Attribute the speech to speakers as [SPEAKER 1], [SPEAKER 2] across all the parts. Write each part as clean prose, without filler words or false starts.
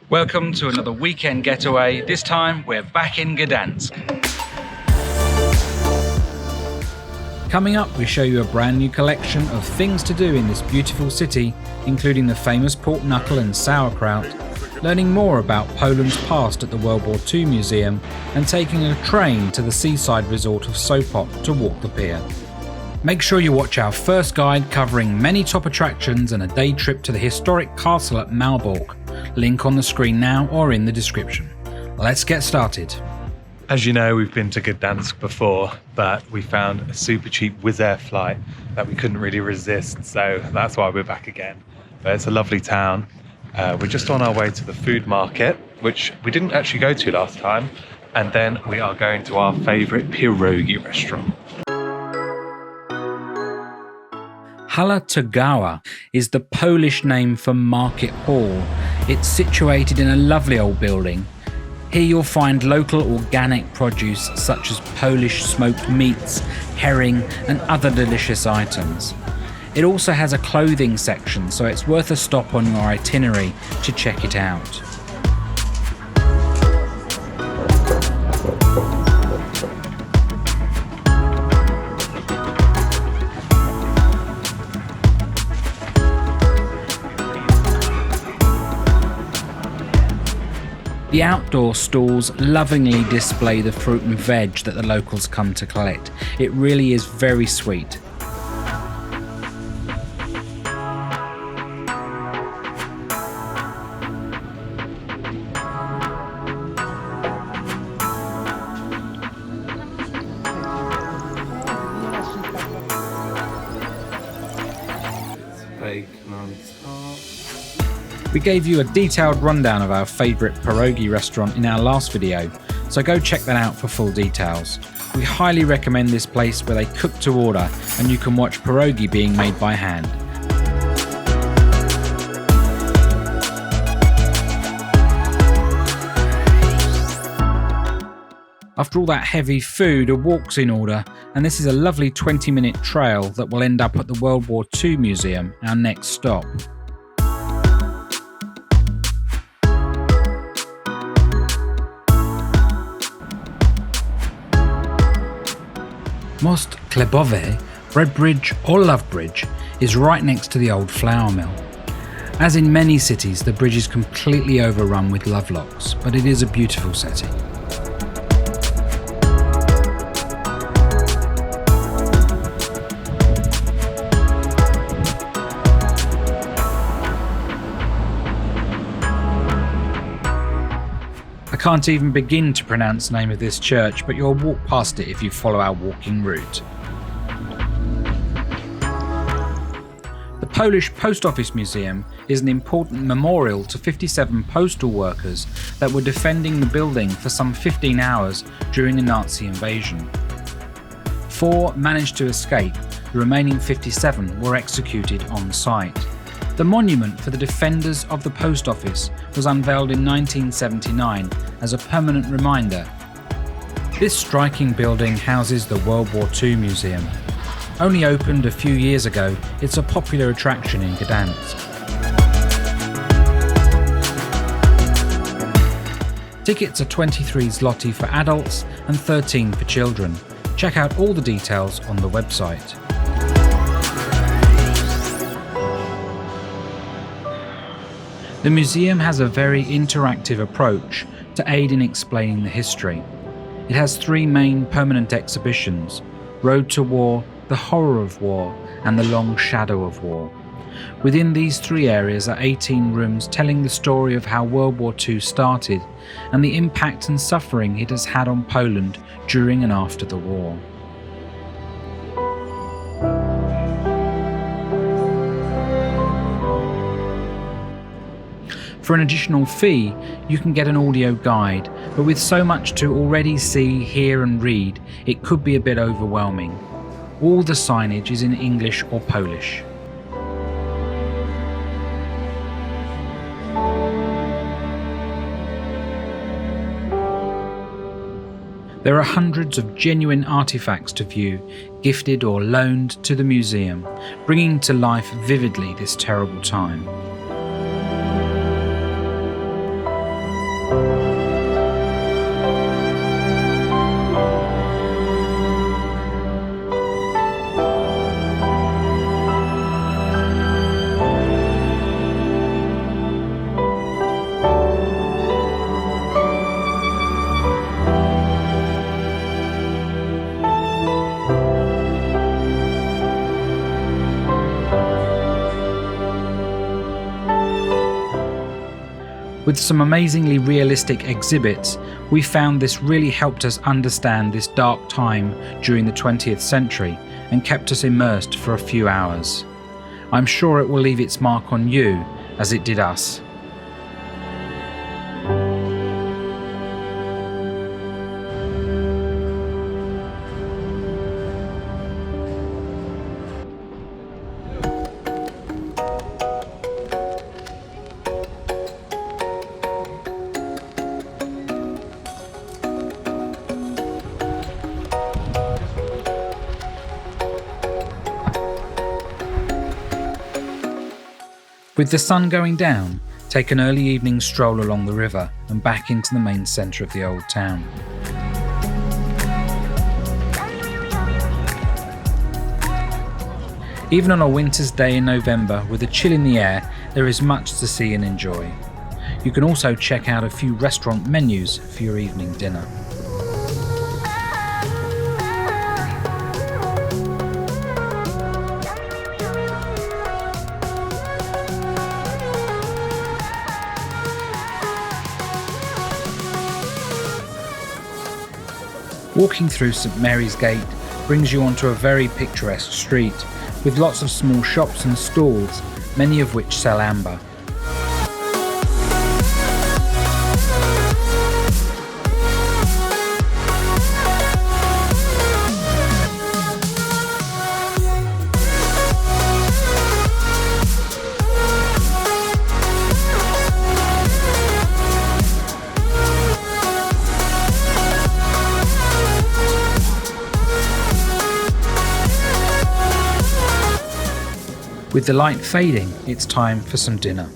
[SPEAKER 1] Welcome to another weekend getaway. This time we're back in Gdansk. Coming up, we show you a brand new collection of things to do in this beautiful city, including the famous pork knuckle and sauerkraut, learning more about Poland's past at the World War II Museum, and taking a train to the seaside resort of Sopot to walk the pier. Make sure you watch our first guide covering many top attractions and a day trip to the historic castle at Malbork. Link on the screen now or in the description. Let's get started.
[SPEAKER 2] As you know, we've been to Gdansk before, but we found a super cheap Wizz Air flight that we couldn't really resist, so that's why we're back again. But it's a lovely town. We're just on our way to the food market, which we didn't actually go to last time, and then we are going to our favourite pierogi restaurant.
[SPEAKER 1] Hala Targowa is the Polish name for Market Hall. It's situated in a lovely old building. Here you'll find local organic produce such as Polish smoked meats, herring and other delicious items. It also has a clothing section, so it's worth a stop on your itinerary to check it out. The outdoor stalls lovingly display the fruit and veg that the locals come to collect. It really is very sweet. We gave you a detailed rundown of our favourite pierogi restaurant in our last video, so go check that out for full details. We highly recommend this place where they cook to order and you can watch pierogi being made by hand. After all that heavy food, a walk's in order, and this is a lovely 20-minute trail that will end up at the World War II Museum, our next stop. Most Chlebowe, Bread Bridge or Love Bridge, is right next to the old flour mill. As in many cities, the bridge is completely overrun with lovelocks, but it is a beautiful setting. I can't even begin to pronounce the name of this church, but you'll walk past it if you follow our walking route. The Polish Post Office Museum is an important memorial to 57 postal workers that were defending the building for some 15 hours during the Nazi invasion. 4 managed to escape, the remaining 57 were executed on site. The monument for the defenders of the post office was unveiled in 1979 as a permanent reminder. This striking building houses the World War II Museum. Only opened a few years ago, it's a popular attraction in Gdansk. Tickets are 23 zloty for adults and 13 for children. Check out all the details on the website. The museum has a very interactive approach to aid in explaining the history. It has 3 main permanent exhibitions: Road to War, The Horror of War, and The Long Shadow of War. Within these 3 areas are 18 rooms telling the story of how World War II started and the impact and suffering it has had on Poland during and after the war. For an additional fee, you can get an audio guide, but with so much to already see, hear and read, it could be a bit overwhelming. All the signage is in English or Polish. There are hundreds of genuine artifacts to view, gifted or loaned to the museum, bringing to life vividly this terrible time. With some amazingly realistic exhibits, we found this really helped us understand this dark time during the 20th century and kept us immersed for a few hours. I'm sure it will leave its mark on you as it did us. With the sun going down, take an early evening stroll along the river and back into the main centre of the old town. Even on a winter's day in November with a chill in the air, there is much to see and enjoy. You can also check out a few restaurant menus for your evening dinner. Walking through St Mary's Gate brings you onto a very picturesque street with lots of small shops and stalls, many of which sell amber. With the light fading, it's time for some dinner.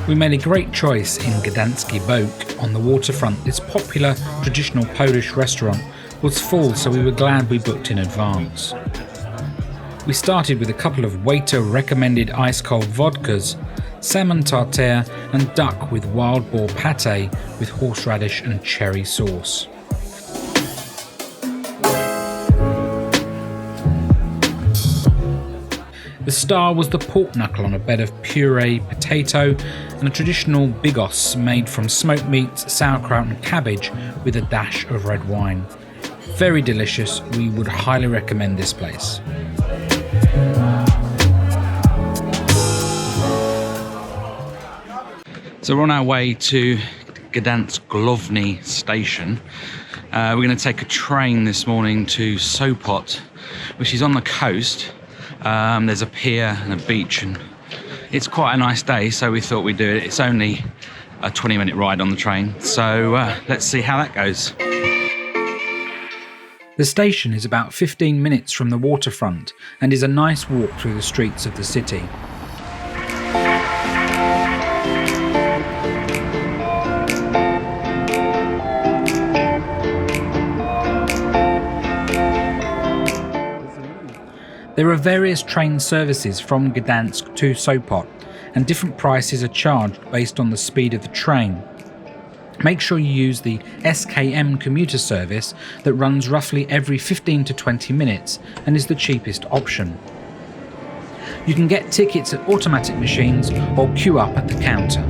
[SPEAKER 1] We made a great choice in Gdański Bok on the waterfront. This popular traditional Polish restaurant was full, so we were glad we booked in advance. We started with a couple of waiter-recommended ice-cold vodkas, salmon tartare and duck with wild boar pate with horseradish and cherry sauce. The star was the pork knuckle on a bed of puree potato and a traditional bigos made from smoked meats, sauerkraut and cabbage with a dash of red wine. Very delicious, we would highly recommend this place. So we're on our way to Gdańsk Główny station. We're going to take a train this morning to Sopot, which is on the coast. There's a pier and a beach, and it's quite a nice day, so we thought we'd do it. It's only a 20-minute ride on the train, so let's see how that goes. The station is about 15 minutes from the waterfront and is a nice walk through the streets of the city. There are various train services from Gdańsk to Sopot, and different prices are charged based on the speed of the train. Make sure you use the SKM commuter service that runs roughly every 15 to 20 minutes and is the cheapest option. You can get tickets at automatic machines or queue up at the counter.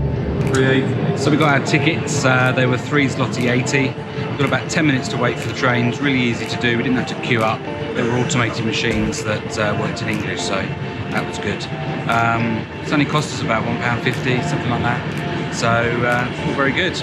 [SPEAKER 1] So we got our tickets, they were 3 zloty 80. We've got about 10 minutes to wait for the train. It's really easy to do, we didn't have to queue up. There were automated machines that worked in English, so that was good. It's only cost us about £1.50, something like that. So all very good.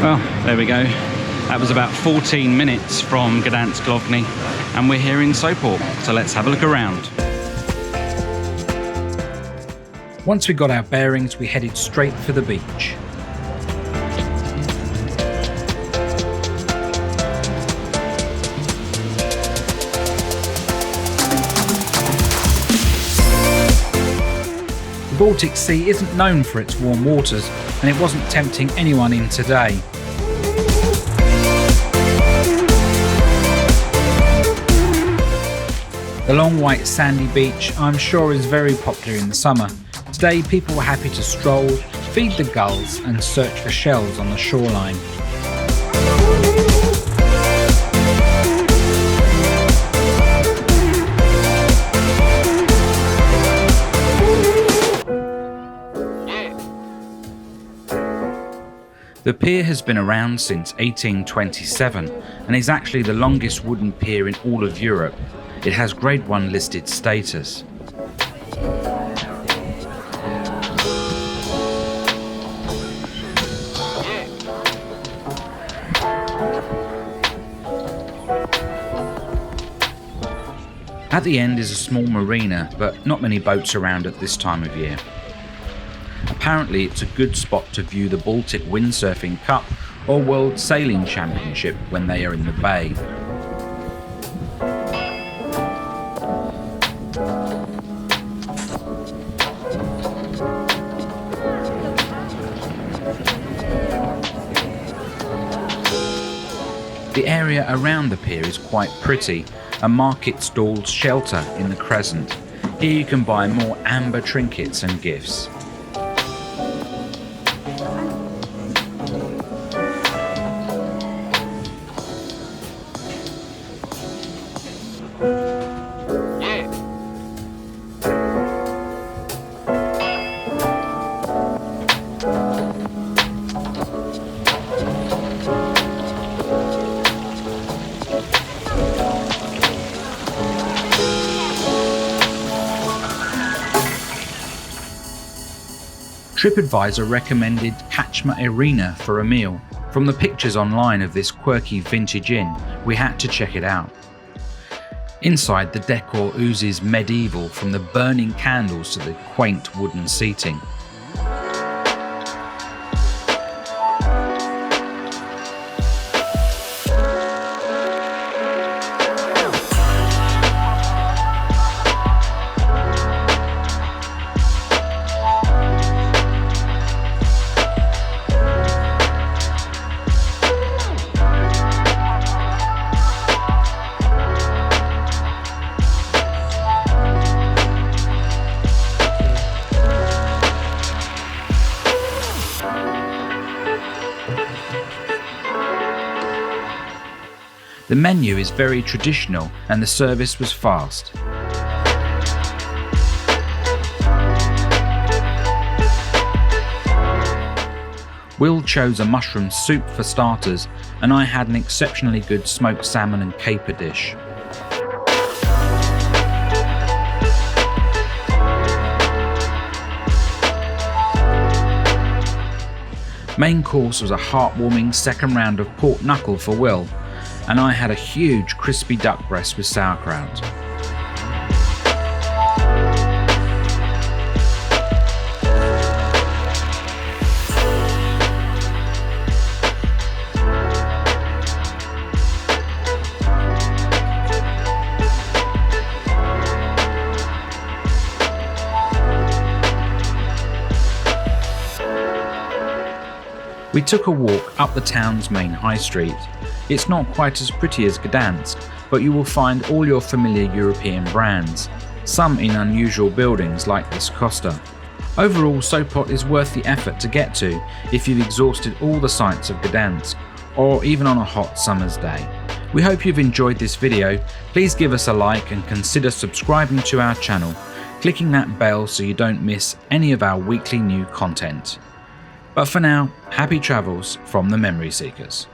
[SPEAKER 1] Well, there we go. That was about 14 minutes from Gdańsk Główny, and we're here in Sopot, so let's have a look around. Once we got our bearings, we headed straight for the beach. The Baltic Sea isn't known for its warm waters, and it wasn't tempting anyone in today. The long white sandy beach, I'm sure, is very popular in the summer. Today people were happy to stroll, feed the gulls and search for shells on the shoreline. The pier has been around since 1827 and is actually the longest wooden pier in all of Europe. It has Grade 1 listed status. At the end is a small marina, but not many boats around at this time of year. Apparently it's a good spot to view the Baltic Windsurfing Cup or World Sailing Championship when they are in the bay. The area around the pier is quite pretty. A market stalls shelter in the crescent. Here you can buy more amber trinkets and gifts. TripAdvisor recommended Kachma Arena for a meal. From the pictures online of this quirky vintage inn, we had to check it out. Inside, the decor oozes medieval, from the burning candles to the quaint wooden seating. The menu is very traditional and the service was fast. Will chose a mushroom soup for starters, and I had an exceptionally good smoked salmon and caper dish. Main course was a heartwarming second round of pork knuckle for Will, and I had a huge crispy duck breast with sauerkraut. We took a walk up the town's main high street. It's not quite as pretty as Gdansk, but you will find all your familiar European brands, some in unusual buildings like this Costa. Overall, Sopot is worth the effort to get to if you've exhausted all the sights of Gdansk, or even on a hot summer's day. We hope you've enjoyed this video. Please give us a like and consider subscribing to our channel, clicking that bell so you don't miss any of our weekly new content. But for now, happy travels from the Memory Seekers.